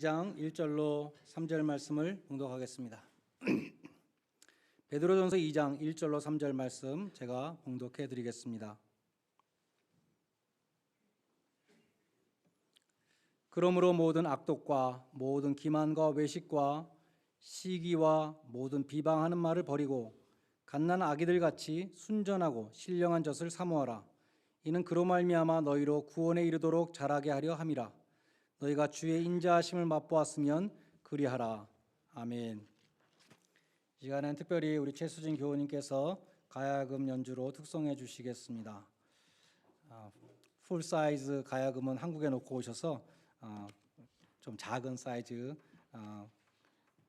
2장 1절로 3절 말씀을 봉독하겠습니다. 베드로전서 2장 1절로 3절 말씀 제가 봉독해 드리겠습니다. 그러므로 모든 악독과 모든 기만과 외식과 시기와 모든 비방하는 말을 버리고 갓난 아기들 같이 순전하고 신령한 젖을 사모하라. 이는 그로 말미암아 너희로 구원에 이르도록 자라게 하려 함이라. 너희가 주의 인자하심을 맛보았으면 그리하라. 아멘. 이 시간엔 특별히 우리 최수진 교우님께서 가야금 연주로 특송해 주시겠습니다. 풀 사이즈 가야금은 한국에 놓고 오셔서 좀 작은 사이즈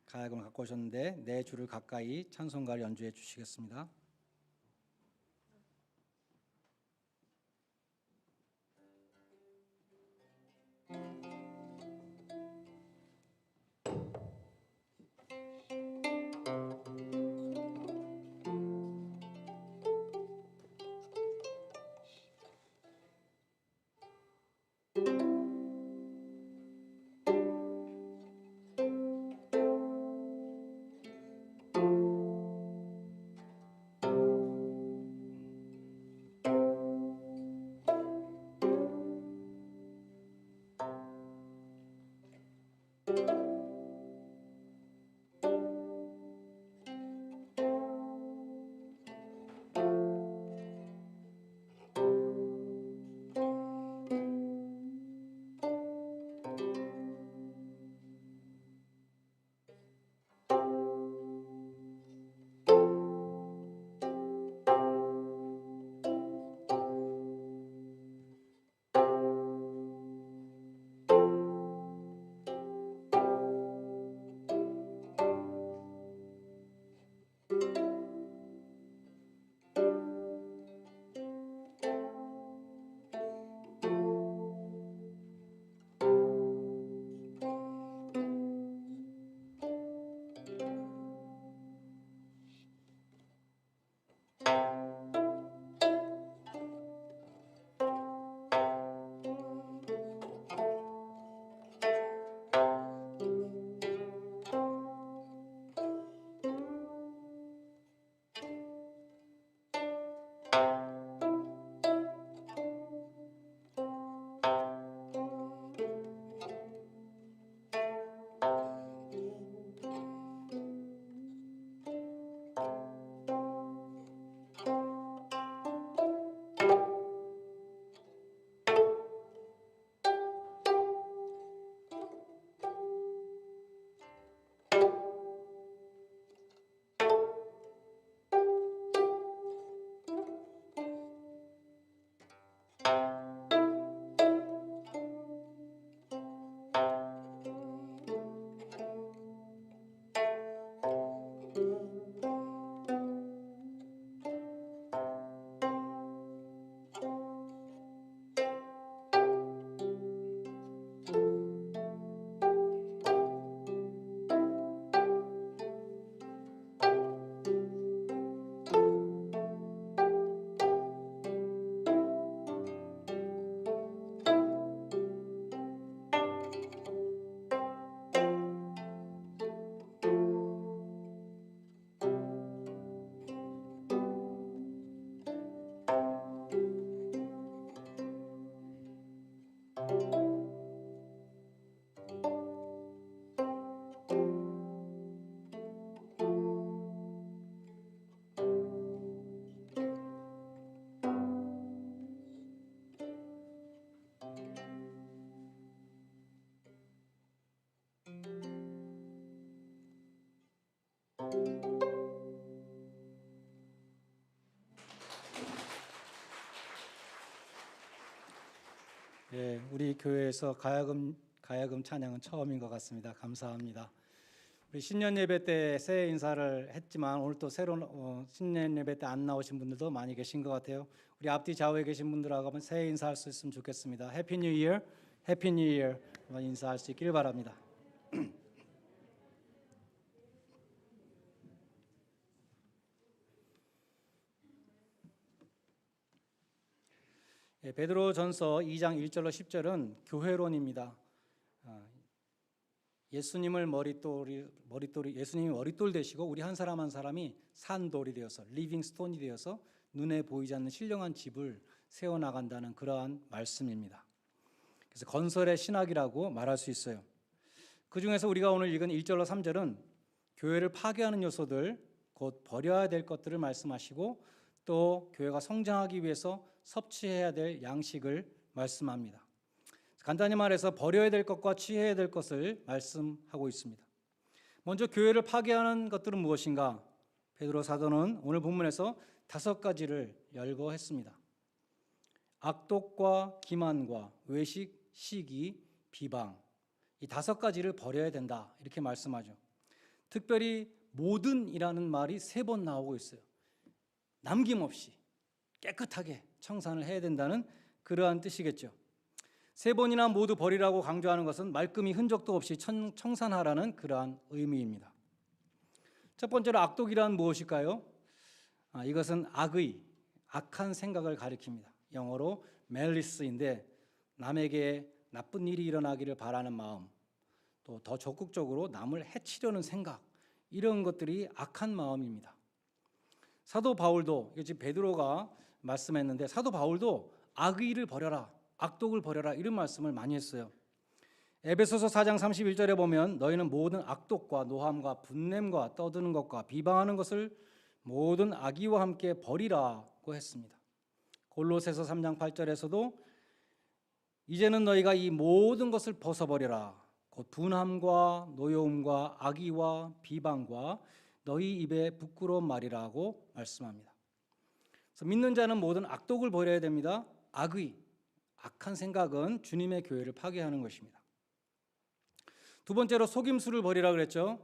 가야금을 갖고 오셨는데 네 줄을 가까이 찬송가를 연주해 주시겠습니다. 예, 우리 교회에서 가야금 찬양은 처음인 것 같습니다. 감사합니다. 우리 신년 예배 때 새해 인사를 했지만 오늘 또 새로운 신년 예배 때 안 나오신 분들도 많이 계신 것 같아요. 우리 앞뒤 좌우에 계신 분들하고 한번 새해 인사할 수 있으면 좋겠습니다. 해피 뉴 이어, 해피 뉴 이어 한번 인사할 수 있길 바랍니다. 베드로전서 2장 1절로 10절은 교회론입니다. 예수님을 예수님이 머릿돌 되시고 우리 한 사람 한 사람이 산돌이 되어서 리빙 스톤이 되어서 눈에 보이지 않는 신령한 집을 세워 나간다는 그러한 말씀입니다. 그래서 건설의 신학이라고 말할 수 있어요. 그 중에서 우리가 오늘 읽은 1절로 3절은 교회를 파괴하는 요소들, 곧 버려야 될 것들을 말씀하시고 또 교회가 성장하기 위해서 섭취해야 될 양식을 말씀합니다. 간단히 말해서 버려야 될 것과 취해야 될 것을 말씀하고 있습니다. 먼저 교회를 파괴하는 것들은 무엇인가? 베드로 사도는 오늘 본문에서 5가지를 열거했습니다. 악독과 기만과 외식, 시기, 비방, 이 5가지를 버려야 된다 이렇게 말씀하죠. 특별히 모든이라는 말이 3번 나오고 있어요. 남김없이 깨끗하게 청산을 해야 된다는 그러한 뜻이겠죠. 3번이나 모두 버리라고 강조하는 것은 말끔히 흔적도 없이 청산하라는 그러한 의미입니다. 첫 번째로 악독이란 무엇일까요? 이것은 악한 생각을 가리킵니다. 영어로 malice인데 남에게 나쁜 일이 일어나기를 바라는 마음, 또 더 적극적으로 남을 해치려는 생각, 이런 것들이 악한 마음입니다. 사도 바울도, 지금 베드로가 말씀했는데 사도 바울도 악의를 버려라, 악독을 버려라 이런 말씀을 많이 했어요. 에베소서 4장 31절에 보면 너희는 모든 악독과 노함과 분냄과 떠드는 것과 비방하는 것을 모든 악의와 함께 버리라고 했습니다. 골로새서 3장 8절에서도 이제는 너희가 이 모든 것을 벗어버려라. 곧 분함과 노여움과 악의와 비방과 너희 입에 부끄러운 말이라고 말씀합니다. 그래서 믿는 자는 모든 악독을 버려야 됩니다. 악한 생각은 주님의 교회를 파괴하는 것입니다. 두 번째로 속임수를 버리라 그랬죠.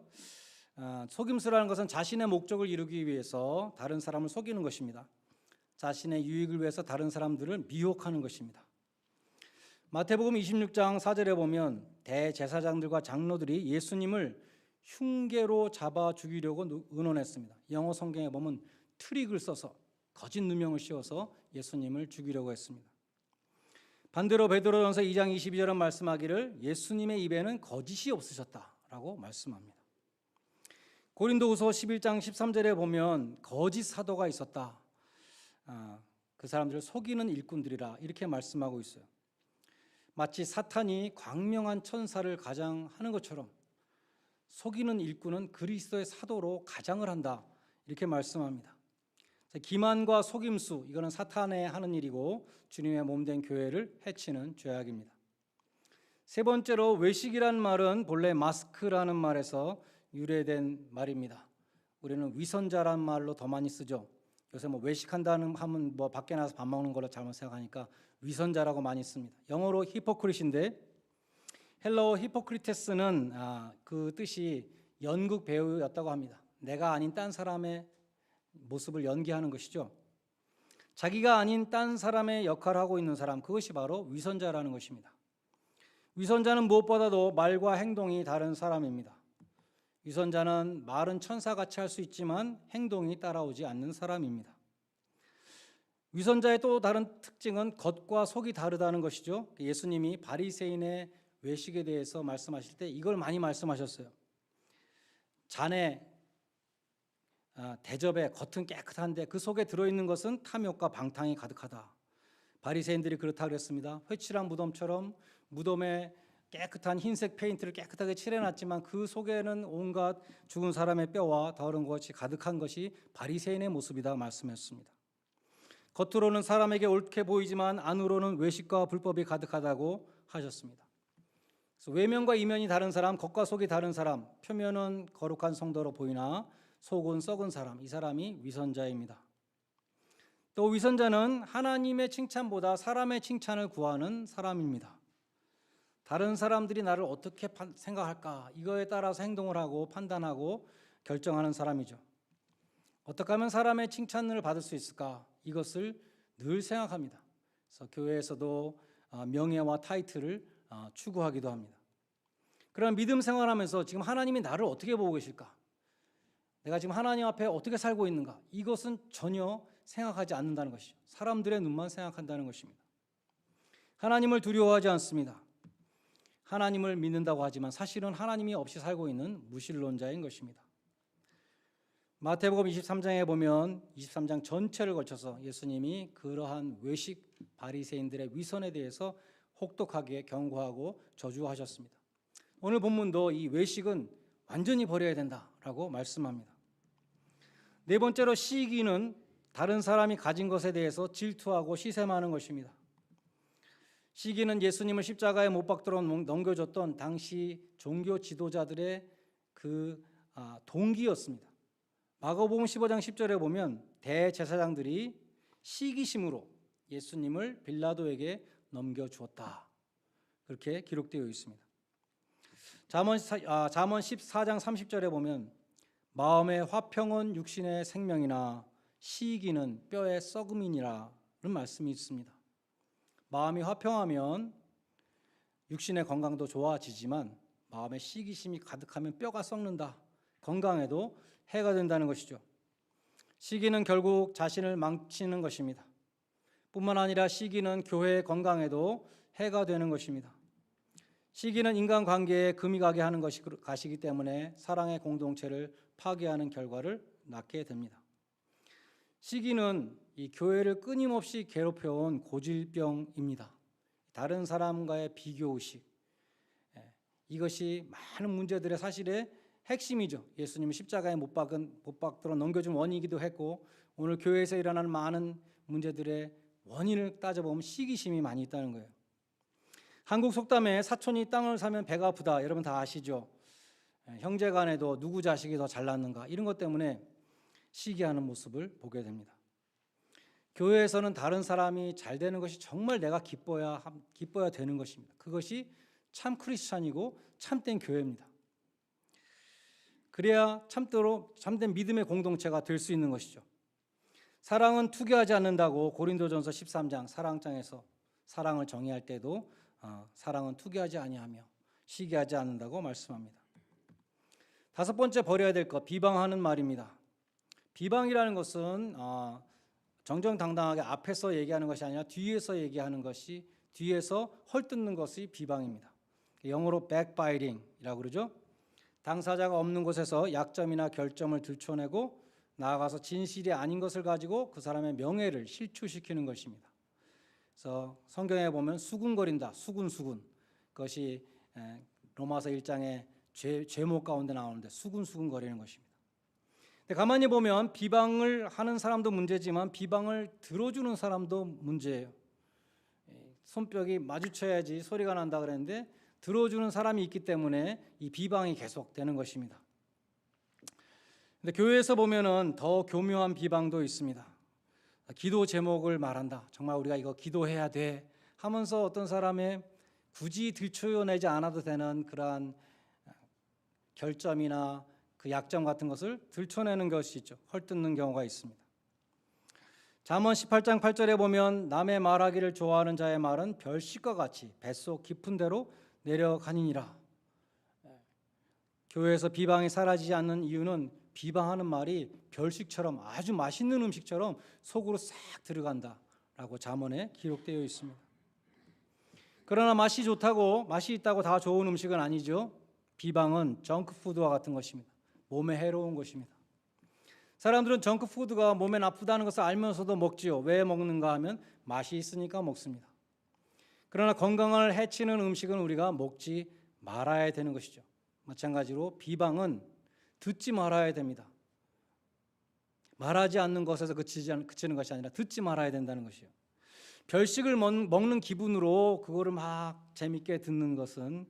속임수라는 것은 자신의 목적을 이루기 위해서 다른 사람을 속이는 것입니다. 자신의 유익을 위해서 다른 사람들을 미혹하는 것입니다. 마태복음 26장 4절에 보면 대제사장들과 장로들이 예수님을 흉계로 잡아 죽이려고 의논했습니다. 영어 성경에 보면 트릭을 써서 거짓 누명을 씌워서 예수님을 죽이려고 했습니다. 반대로 베드로전서 2장 22절은 말씀하기를 예수님의 입에는 거짓이 없으셨다라고 말씀합니다. 고린도후서 11장 13절에 보면 거짓 사도가 있었다. 그 사람들을 속이는 일꾼들이라 이렇게 말씀하고 있어요. 마치 사탄이 광명한 천사를 가장하는 것처럼 속이는 일꾼은 그리스도의 사도로 가장을 한다 이렇게 말씀합니다. 기만과 속임수, 이거는 사탄의 하는 일이고 주님의 몸된 교회를 해치는 죄악입니다. 세 번째로 외식이란 말은 본래 마스크라는 말에서 유래된 말입니다. 우리는 위선자란 말로 더 많이 쓰죠. 요새 외식한다는 하면 밖에 나가서 밥 먹는 걸로 잘못 생각하니까 위선자라고 많이 씁니다. 영어로 히포크릿인데 헬라어 히포크리테스는 그 뜻이 연극 배우였다고 합니다. 내가 아닌 딴 사람의 모습을 연기하는 것이죠. 자기가 아닌 딴 사람의 역할을 하고 있는 사람, 그것이 바로 위선자라는 것입니다. 위선자는 무엇보다도 말과 행동이 다른 사람입니다. 위선자는 말은 천사같이 할 수 있지만 행동이 따라오지 않는 사람입니다. 위선자의 또 다른 특징은 겉과 속이 다르다는 것이죠. 예수님이 바리새인의 외식에 대해서 말씀하실 때 이걸 많이 말씀하셨어요. 잔에 대접에 겉은 깨끗한데 그 속에 들어있는 것은 탐욕과 방탕이 가득하다. 바리새인들이 그렇다 그랬습니다. 회칠한 무덤처럼 무덤에 깨끗한 흰색 페인트를 깨끗하게 칠해놨지만 그 속에는 온갖 죽은 사람의 뼈와 더러운 것이 가득한 것이 바리새인의 모습이다 말씀했습니다. 겉으로는 사람에게 옳게 보이지만 안으로는 외식과 불법이 가득하다고 하셨습니다. 그래서 외면과 이면이 다른 사람, 겉과 속이 다른 사람, 표면은 거룩한 성도로 보이나 속은 썩은 사람, 이 사람이 위선자입니다. 또 위선자는 하나님의 칭찬보다 사람의 칭찬을 구하는 사람입니다. 다른 사람들이 나를 어떻게 생각할까, 이거에 따라서 행동을 하고 판단하고 결정하는 사람이죠. 어떻게 하면 사람의 칭찬을 받을 수 있을까, 이것을 늘 생각합니다. 그래서 교회에서도 명예와 타이틀을 추구하기도 합니다. 그런 믿음 생활하면서 지금 하나님이 나를 어떻게 보고 계실까, 내가 지금 하나님 앞에 어떻게 살고 있는가, 이것은 전혀 생각하지 않는다는 것이죠. 사람들의 눈만 생각한다는 것입니다. 하나님을 두려워하지 않습니다. 하나님을 믿는다고 하지만 사실은 하나님이 없이 살고 있는 무신론자인 것입니다. 마태복음 23장에 보면 23장 전체를 거쳐서 예수님이 그러한 외식 바리새인들의 위선에 대해서 혹독하게 경고하고 저주하셨습니다. 오늘 본문도 이 외식은 완전히 버려야 된다라고 말씀합니다. 네 번째로 시기는 다른 사람이 가진 것에 대해서 질투하고 시샘하는 것입니다. 시기는 예수님을 십자가에 못 박도록 넘겨줬던 당시 종교 지도자들의 동기였습니다. 마가복음 15장 10절에 보면 대제사장들이 시기심으로 예수님을 빌라도에게 넘겨주었다. 그렇게 기록되어 있습니다. 잠언 14장 30절에 보면 마음의 화평은 육신의 생명이나 시기는 뼈의 썩음이니라는 말씀이 있습니다. 마음이 화평하면 육신의 건강도 좋아지지만 마음에 시기심이 가득하면 뼈가 썩는다. 건강에도 해가 된다는 것이죠. 시기는 결국 자신을 망치는 것입니다. 뿐만 아니라 시기는 교회의 건강에도 해가 되는 것입니다. 시기는 인간관계에 금이 가게 하는 것이기 때문에 사랑의 공동체를 파괴하는 결과를 낳게 됩니다. 시기는 이 교회를 끊임없이 괴롭혀온 고질병입니다. 다른 사람과의 비교의식, 이것이 많은 문제들의 사실의 핵심이죠. 예수님이 십자가에 못 박도록 넘겨준 원인이기도 했고 오늘 교회에서 일어나는 많은 문제들의 원인을 따져보면 시기심이 많이 있다는 거예요. 한국 속담에 사촌이 땅을 사면 배가 아프다. 여러분 다 아시죠? 형제 간에도 누구 자식이 더 잘났는가 이런 것 때문에 시기하는 모습을 보게 됩니다. 교회에서는 다른 사람이 잘 되는 것이 정말 내가 기뻐야 되는 것입니다. 그것이 참 크리스찬이고 참된 교회입니다. 그래야 참된 믿음의 공동체가 될 수 있는 것이죠. 사랑은 투기하지 않는다고 고린도전서 13장 사랑장에서 사랑을 정의할 때도 사랑은 투기하지 아니하며 시기하지 않는다고 말씀합니다. 다섯 번째 버려야 될 것, 비방하는 말입니다. 비방이라는 것은 정정당당하게 앞에서 얘기하는 것이 아니라 뒤에서 얘기하는 것이, 뒤에서 헐뜯는 것이 비방입니다. 영어로 backbiting이라고 그러죠. 당사자가 없는 곳에서 약점이나 결점을 들춰내고 나아가서 진실이 아닌 것을 가지고 그 사람의 명예를 실추시키는 것입니다. 그래서 성경에 보면 수군거린다, 수군. 그것이 로마서 1장의 죄목 가운데 나오는데 수군거리는 것입니다. 근데 가만히 보면 비방을 하는 사람도 문제지만 비방을 들어주는 사람도 문제예요. 손뼉이 마주쳐야지 소리가 난다 그랬는데 들어주는 사람이 있기 때문에 이 비방이 계속되는 것입니다. 근데 교회에서 보면은 더 교묘한 비방도 있습니다. 기도 제목을 말한다. 정말 우리가 이거 기도해야 돼 하면서 어떤 사람의 굳이 들춰내지 않아도 되는 그러한 결점이나 그 약점 같은 것을 들춰내는 것이 있죠. 헐뜯는 경우가 있습니다. 잠언 18장 8절에 보면 남의 말하기를 좋아하는 자의 말은 별식과 같이 뱃속 깊은 데로 내려가니니라. 교회에서 비방이 사라지지 않는 이유는 비방하는 말이 별식처럼 아주 맛있는 음식처럼 속으로 싹 들어간다라고 잠언에 기록되어 있습니다. 그러나 맛이 있다고 다 좋은 음식은 아니죠. 비방은 정크푸드와 같은 것입니다. 몸에 해로운 것입니다. 사람들은 정크푸드가 몸에 나쁘다는 것을 알면서도 먹지요. 왜 먹는가 하면 맛이 있으니까 먹습니다. 그러나 건강을 해치는 음식은 우리가 먹지 말아야 되는 것이죠. 마찬가지로 비방은 듣지 말아야 됩니다. 말하지 않는 것에서 그치는 것이 아니라 듣지 말아야 된다는 것이요. 별식을 먹는 기분으로 그거를 막 재밌게 듣는 것은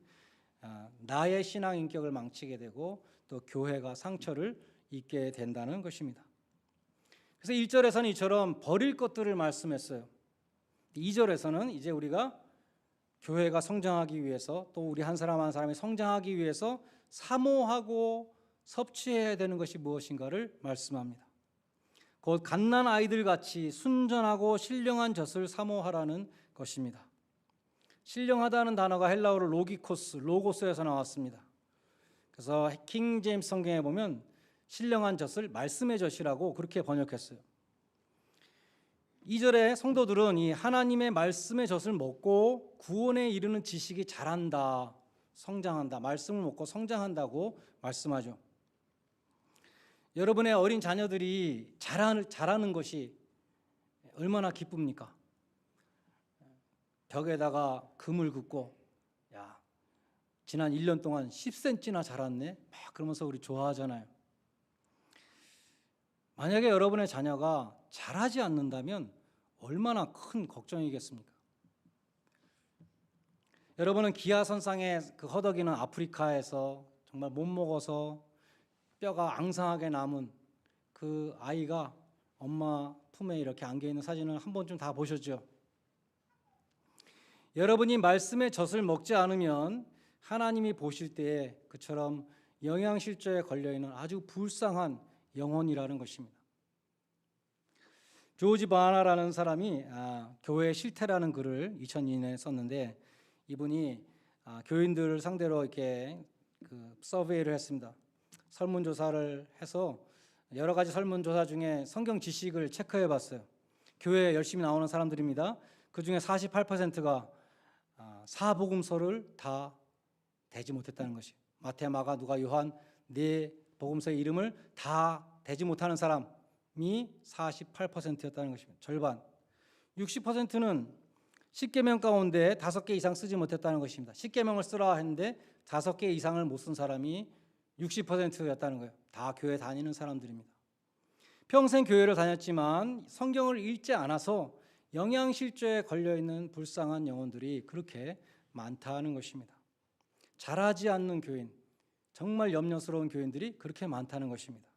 나의 신앙 인격을 망치게 되고 또 교회가 상처를 입게 된다는 것입니다. 그래서 1절에서는 이처럼 버릴 것들을 말씀했어요. 2절에서는 이제 우리가 교회가 성장하기 위해서 또 우리 한 사람 한 사람이 성장하기 위해서 사모하고 섭취해야 되는 것이 무엇인가를 말씀합니다. 곧 갓난 아이들 같이 순전하고 신령한 젖을 사모하라는 것입니다. 신령하다는 단어가 헬라어로 로고스에서 나왔습니다. 그래서 킹 제임스 성경에 보면 신령한 젖을 말씀의 젖이라고 그렇게 번역했어요. 2절에 성도들은 이 하나님의 말씀의 젖을 먹고 구원에 이르는 지식이 자란다. 성장한다. 말씀을 먹고 성장한다고 말씀하죠. 여러분의 어린 자녀들이 자라는 것이 얼마나 기쁩니까? 벽에다가 금을 긋고 야, 지난 1년 동안 10cm나 자랐네? 막 그러면서 우리 좋아하잖아요. 만약에 여러분의 자녀가 자라지 않는다면 얼마나 큰 걱정이겠습니까? 여러분은 기아선상에 그 허덕이는 아프리카에서 정말 못 먹어서 뼈가 앙상하게 남은 그 아이가 엄마 품에 이렇게 안겨 있는 사진을 한 번쯤 다 보셨죠? 여러분이 말씀의 젖을 먹지 않으면 하나님이 보실 때에 그처럼 영양실조에 걸려있는 아주 불쌍한 영혼이라는 것입니다. 조지 바나라는 사람이 교회 실태라는 글을 2002년에 썼는데, 이분이 교인들을 상대로 이렇게 서베이를 했습니다. 설문조사를 해서 여러 가지 설문조사 중에 성경 지식을 체크해 봤어요. 교회에 열심히 나오는 사람들입니다. 그 중에 48%가 사복음서를 다 대지 못했다는 것이에요. 마태, 마가, 누가, 요한 네 복음서의 이름을 다 대지 못하는 사람이 48%였다는 것입니다. 절반. 60%는 10계명 가운데 5개 이상 쓰지 못했다는 것입니다. 10계명을 쓰라 했는데 5개 이상을 못 쓴 사람이 60%였다는 거예요. 다 교회 다니는 사람들입니다. 평생 교회를 다녔지만 성경을 읽지 않아서 영양실조에 걸려있는 불쌍한 영혼들이 그렇게 많다는 것입니다. 자라지 않는 교인, 정말 염려스러운 교인들이 그렇게 많다는 것입니다.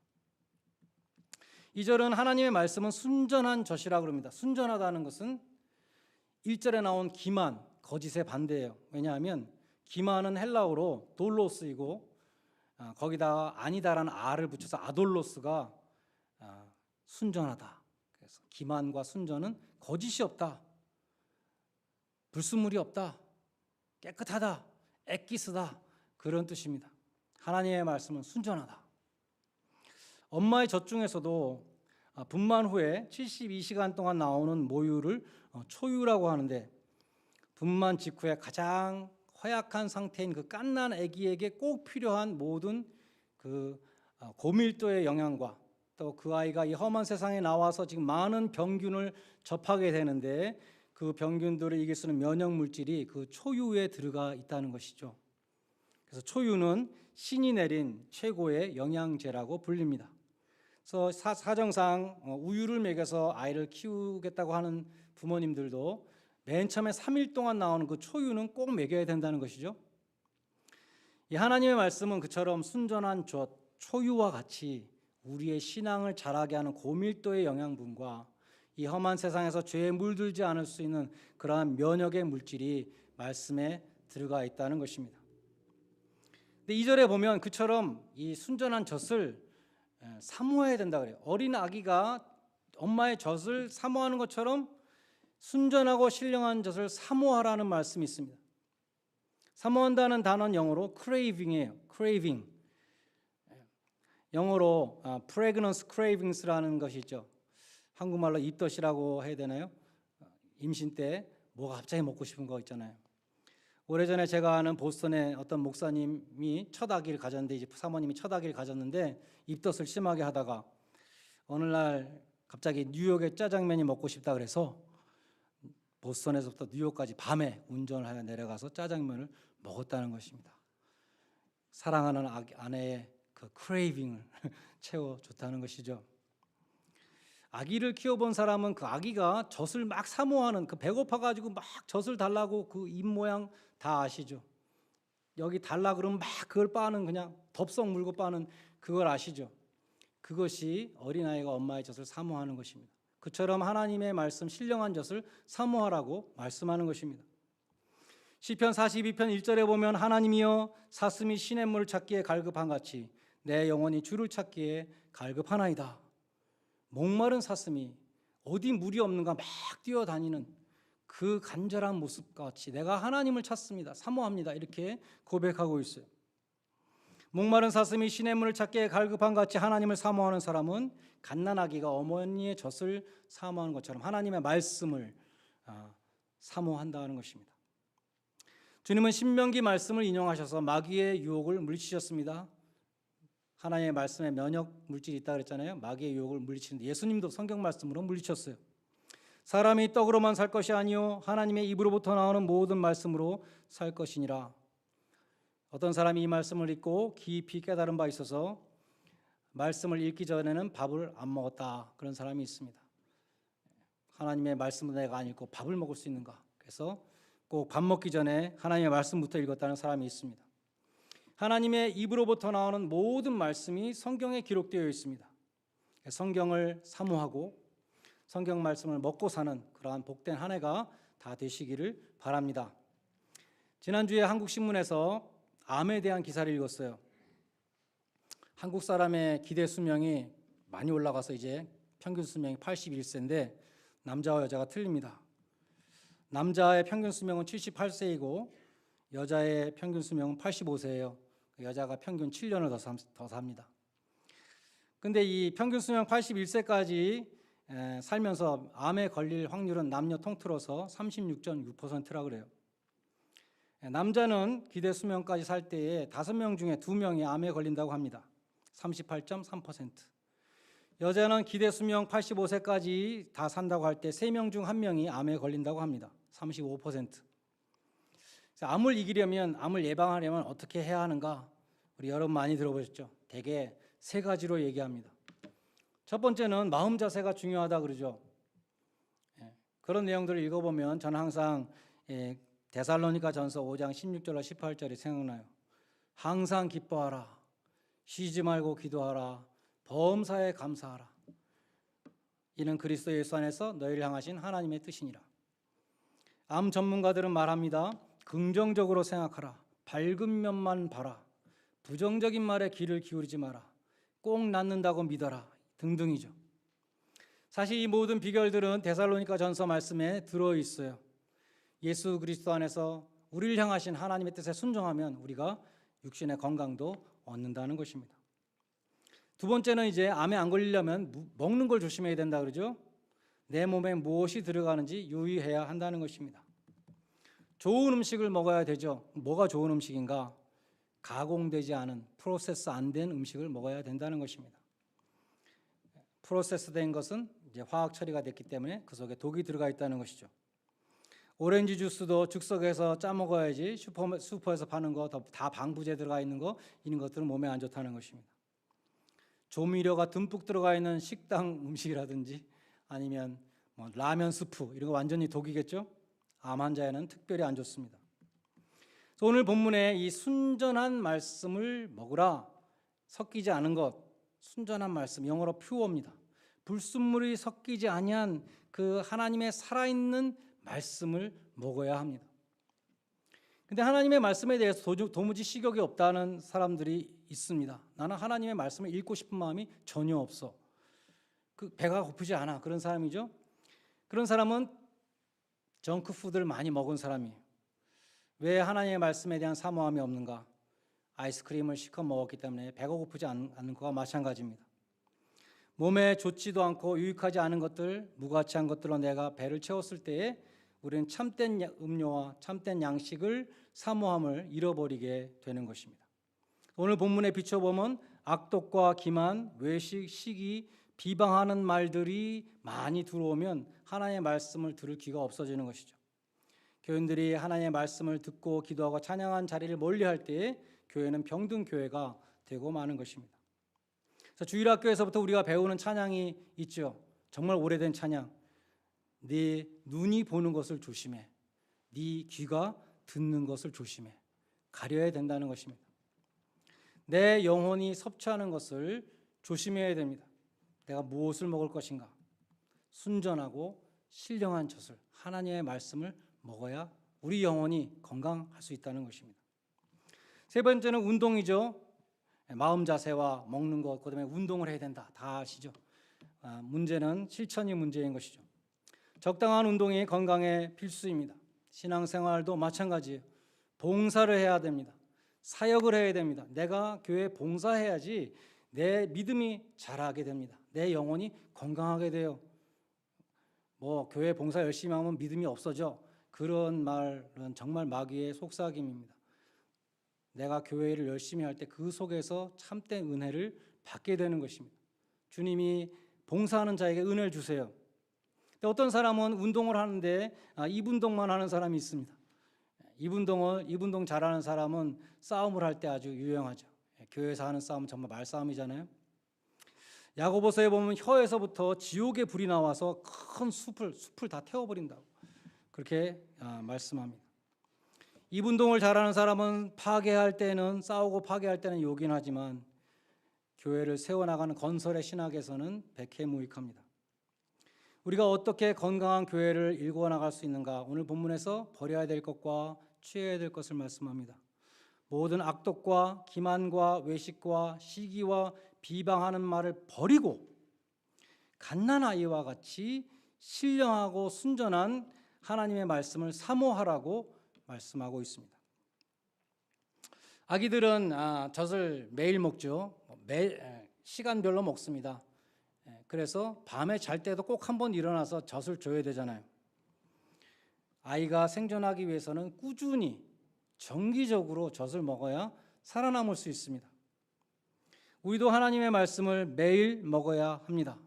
2절은 하나님의 말씀은 순전한 젖이라고 그럽니다. 순전하다는 것은 1절에 나온 기만, 거짓의 반대예요. 왜냐하면 기만은 헬라어로 돌로스이고 거기다가 아니다라는 아를 붙여서 아돌로스가 순전하다. 그래서 기만과 순전은 거짓이 없다, 불순물이 없다, 깨끗하다, 엑기스다, 그런 뜻입니다. 하나님의 말씀은 순전하다. 엄마의 젖 중에서도 분만 후에 72시간 동안 나오는 모유를 초유라고 하는데, 분만 직후에 가장 허약한 상태인 그 갓난 아기에게 꼭 필요한 모든 그 고밀도의 영양과 또 그 아이가 이 험한 세상에 나와서 지금 많은 병균을 접하게 되는데 그 병균들을 이길 수 있는 면역 물질이 그 초유에 들어가 있다는 것이죠. 그래서 초유는 신이 내린 최고의 영양제라고 불립니다. 그래서 사정상 우유를 먹여서 아이를 키우겠다고 하는 부모님들도 맨 처음에 3일 동안 나오는 그 초유는 꼭 먹여야 된다는 것이죠. 이 하나님의 말씀은 그처럼 순전한 젖, 초유와 같이 우리의 신앙을 자라게 하는 고밀도의 영양분과 이 험한 세상에서 죄에 물들지 않을 수 있는 그러한 면역의 물질이 말씀에 들어가 있다는 것입니다. 근데 2절에 보면 그처럼 이 순전한 젖을 사모해야 된다 그래요. 어린 아기가 엄마의 젖을 사모하는 것처럼 순전하고 신령한 젖을 사모하라는 말씀이 있습니다. 사모한다는 단어는 영어로 craving이에요. craving. 영어로 pregnancy cravings라는 것이 있죠. 한국말로 입덧이라고 해야 되나요? 임신 때 뭐가 갑자기 먹고 싶은 거 있잖아요. 오래전에 제가 아는 보스턴의 어떤 목사님이 첫 아기를 가졌는데, 이제 사모님이 첫 아기를 가졌는데 입덧을 심하게 하다가 어느 날 갑자기 뉴욕의 짜장면이 먹고 싶다 그래서 보스턴에서부터 뉴욕까지 밤에 운전을 하여 내려가서 짜장면을 먹었다는 것입니다. 사랑하는 아내의 그 크레이빙을 채워줬다는 것이죠. 아기를 키워본 사람은 그 아기가 젖을 막 사모하는, 그 배고파가지고 막 젖을 달라고 그 입 모양 다 아시죠? 여기 달라 그러면 막 그걸 빠는, 그냥 덥석 물고 빠는 그걸 아시죠? 그것이 어린아이가 엄마의 젖을 사모하는 것입니다. 그처럼 하나님의 말씀 신령한 젖을 사모하라고 말씀하는 것입니다. 시편 42편 1절에 보면 하나님이여 사슴이 시냇물을 찾기에 갈급한 같이 내 영혼이 주를 찾기에 갈급하나이다. 목마른 사슴이 어디 물이 없는가 막 뛰어다니는 그 간절한 모습과 같이 내가 하나님을 찾습니다. 사모합니다. 이렇게 고백하고 있어요. 목마른 사슴이 시냇물을 찾기에 갈급한 같이 하나님을 사모하는 사람은 갓난아기가 어머니의 젖을 사모하는 것처럼 하나님의 말씀을 사모한다는 것입니다. 주님은 신명기 말씀을 인용하셔서 마귀의 유혹을 물리치셨습니다. 하나님의 말씀에 면역 물질이 있다 그랬잖아요. 마귀의 유혹을 물리치는데 예수님도 성경 말씀으로 물리쳤어요. 사람이 떡으로만 살 것이 아니요 하나님의 입으로부터 나오는 모든 말씀으로 살 것이니라. 어떤 사람이 이 말씀을 읽고 깊이 깨달은 바 있어서 말씀을 읽기 전에는 밥을 안 먹었다, 그런 사람이 있습니다. 하나님의 말씀을 내가 안 읽고 밥을 먹을 수 있는가? 그래서 꼭 밥 먹기 전에 하나님의 말씀부터 읽었다는 사람이 있습니다. 하나님의 입으로부터 나오는 모든 말씀이 성경에 기록되어 있습니다. 성경을 사모하고 성경 말씀을 먹고 사는 그러한 복된 한 해가 다 되시기를 바랍니다. 지난주에 한국신문에서 암에 대한 기사를 읽었어요. 한국 사람의 기대 수명이 많이 올라가서 이제 평균 수명이 81세인데 남자와 여자가 틀립니다. 남자의 평균 수명은 78세이고 여자의 평균 수명은 85세예요. 여자가 평균 7년을 더 삽니다. 근데 이 평균 수명 81세까지 살면서 암에 걸릴 확률은 남녀 통틀어서 36.6%라 그래요. 남자는 기대 수명까지 살 때에 5명 중에 2명이 암에 걸린다고 합니다. 38.3%. 여자는 기대 수명 85세까지 다 산다고 할 때 3명 중 1명이 암에 걸린다고 합니다. 35%. 암을 이기려면, 암을 예방하려면 어떻게 해야 하는가? 우리 여러분 많이 들어보셨죠? 대개 3가지로 얘기합니다. 첫 번째는 마음 자세가 중요하다 그러죠. 그런 내용들을 읽어보면 저는 항상 데살로니가 전서 5장 16절과 18절이 생각나요. 항상 기뻐하라. 쉬지 말고 기도하라. 범사에 감사하라. 이는 그리스도 예수 안에서 너희를 향하신 하나님의 뜻이니라. 암 전문가들은 말합니다. 긍정적으로 생각하라. 밝은 면만 봐라. 부정적인 말에 귀를 기울이지 마라. 꼭 낫는다고 믿어라. 등등이죠. 사실 이 모든 비결들은 데살로니가 전서 말씀에 들어있어요. 예수 그리스도 안에서 우리를 향하신 하나님의 뜻에 순종하면 우리가 육신의 건강도 얻는다는 것입니다. 두 번째는 이제 암에 안 걸리려면 먹는 걸 조심해야 된다 그러죠. 내 몸에 무엇이 들어가는지 유의해야 한다는 것입니다. 좋은 음식을 먹어야 되죠. 뭐가 좋은 음식인가? 가공되지 않은, 프로세스 안 된 음식을 먹어야 된다는 것입니다. 프로세스 된 것은 이제 화학 처리가 됐기 때문에 그 속에 독이 들어가 있다는 것이죠. 오렌지 주스도 즉석에서 짜 먹어야지 슈퍼에서 파는 거 다 방부제 들어가 있는 거, 이런 것들은 몸에 안 좋다는 것입니다. 조미료가 듬뿍 들어가 있는 식당 음식이라든지 아니면 뭐 라면 스프 이런 거 완전히 독이겠죠. 암 환자에는 특별히 안 좋습니다. 그래서 오늘 본문에 이 순전한 말씀을 먹으라, 섞이지 않은 것, 순전한 말씀, 영어로 퓨어입니다. 불순물이 섞이지 아니한 그 하나님의 살아있는 말씀을 먹어야 합니다. 근데 하나님의 말씀에 대해서 도무지 식욕이 없다는 사람들이 있습니다. 나는 하나님의 말씀을 읽고 싶은 마음이 전혀 없어. 그 배가 고프지 않아. 그런 사람이죠. 그런 사람은 정크푸드를 많이 먹은 사람이에요. 왜 하나님의 말씀에 대한 사모함이 없는가? 아이스크림을 실컷 먹었기 때문에 배가 고프지 않는 것과 마찬가지입니다. 몸에 좋지도 않고 유익하지 않은 것들, 무가치한 것들로 내가 배를 채웠을 때에 우리는 참된 음료와 참된 양식을 사모함을 잃어버리게 되는 것입니다. 오늘 본문에 비춰보면 악독과 기만, 외식, 시기, 비방하는 말들이 많이 들어오면 하나님의 말씀을 들을 귀가 없어지는 것이죠. 교인들이 하나님의 말씀을 듣고 기도하고 찬양한 자리를 멀리할 때에 교회는 병든 교회가 되고 마는 것입니다. 그래서 주일학교에서부터 우리가 배우는 찬양이 있죠. 정말 오래된 찬양. 네 눈이 보는 것을 조심해. 네 귀가 듣는 것을 조심해. 가려야 된다는 것입니다. 내 영혼이 섭취하는 것을 조심해야 됩니다. 내가 무엇을 먹을 것인가? 순전하고 신령한 젖을, 하나님의 말씀을 먹어야 우리 영혼이 건강할 수 있다는 것입니다. 세 번째는 운동이죠. 마음 자세와 먹는 것, 그다음에 운동을 해야 된다. 다 아시죠? 문제는 실천이 문제인 것이죠. 적당한 운동이 건강에 필수입니다. 신앙생활도 마찬가지예요. 봉사를 해야 됩니다. 사역을 해야 됩니다. 내가 교회에 봉사해야지 내 믿음이 자라게 됩니다. 내 영혼이 건강하게 돼요. 뭐 교회 봉사 열심히 하면 믿음이 없어져. 그런 말은 정말 마귀의 속삭임입니다. 내가 교회를 열심히 할 때 그 속에서 참된 은혜를 받게 되는 것입니다. 주님이 봉사하는 자에게 은혜를 주세요. 근데 어떤 사람은 운동을 하는데 2분동만 하는 사람이 있습니다. 2분동 잘하는 사람은 싸움을 할 때 아주 유용하죠. 교회에서 하는 싸움은 정말 말싸움이잖아요. 야고보서에 보면 혀에서부터 지옥의 불이 나와서 큰 숲을 다 태워버린다고 그렇게 말씀합니다. 2분동을 잘하는 사람은 파괴할 때는 싸우고 파괴할 때는 요긴하지만 교회를 세워나가는 건설의 신학에서는 백해무익합니다. 우리가 어떻게 건강한 교회를 일궈나갈 수 있는가? 오늘 본문에서 버려야 될 것과 취해야 될 것을 말씀합니다. 모든 악독과 기만과 외식과 시기와 비방하는 말을 버리고 갓난아이와 같이 신령하고 순전한 하나님의 말씀을 사모하라고 말씀하고 있습니다. 아기들은 젖을 매일 먹죠. 시간별로 먹습니다. 그래서 밤에 잘 때도 꼭 한 번 일어나서 젖을 줘야 되잖아요. 아이가 생존하기 위해서는 꾸준히 정기적으로 젖을 먹어야 살아남을 수 있습니다. 우리도 하나님의 말씀을 매일 먹어야 합니다.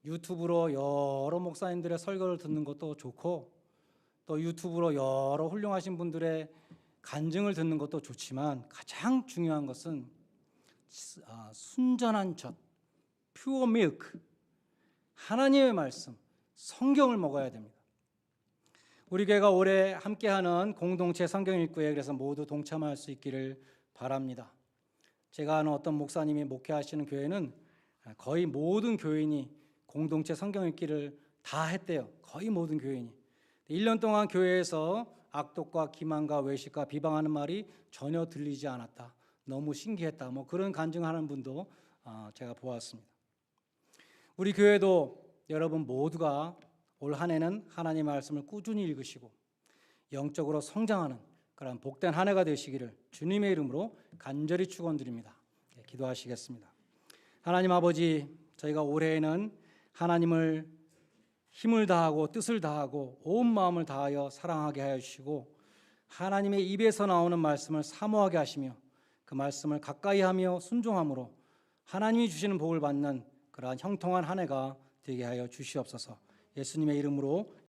유튜브로 여러 목사님들의 설교를 듣는 것도 좋고 또 유튜브로 여러 훌륭하신 분들의 간증을 듣는 것도 좋지만 가장 중요한 것은 순전한 젖, pure milk, 하나님의 말씀, 성경을 먹어야 됩니다. 우리 교회가 올해 함께하는 공동체 성경 읽기에 그래서 모두 동참할 수 있기를 바랍니다. 제가 아는 어떤 목사님이 목회하시는 교회는 거의 모든 교인이 공동체 성경 읽기를 다 했대요. 거의 모든 교인이. 1년 동안 교회에서 악독과 기만과 외식과 비방하는 말이 전혀 들리지 않았다. 너무 신기했다. 뭐 그런 간증하는 분도 제가 보았습니다. 우리 교회도 여러분 모두가 올 한 해는 하나님의 말씀을 꾸준히 읽으시고 영적으로 성장하는 그런 복된 한 해가 되시기를 주님의 이름으로 간절히 축원드립니다. 기도하시겠습니다. 하나님 아버지, 저희가 올해에는 하나님을 힘을 다하고 뜻을 다하고 온 마음을 다하여 사랑하게 하여 주시고 하나님의 입에서 나오는 말씀을 사모하게 하시며 그 말씀을 가까이 하며 순종함으로 하나님이 주시는 복을 받는 그러한 형통한 한 해가 되게 하여 주시옵소서. 예수님의 이름으로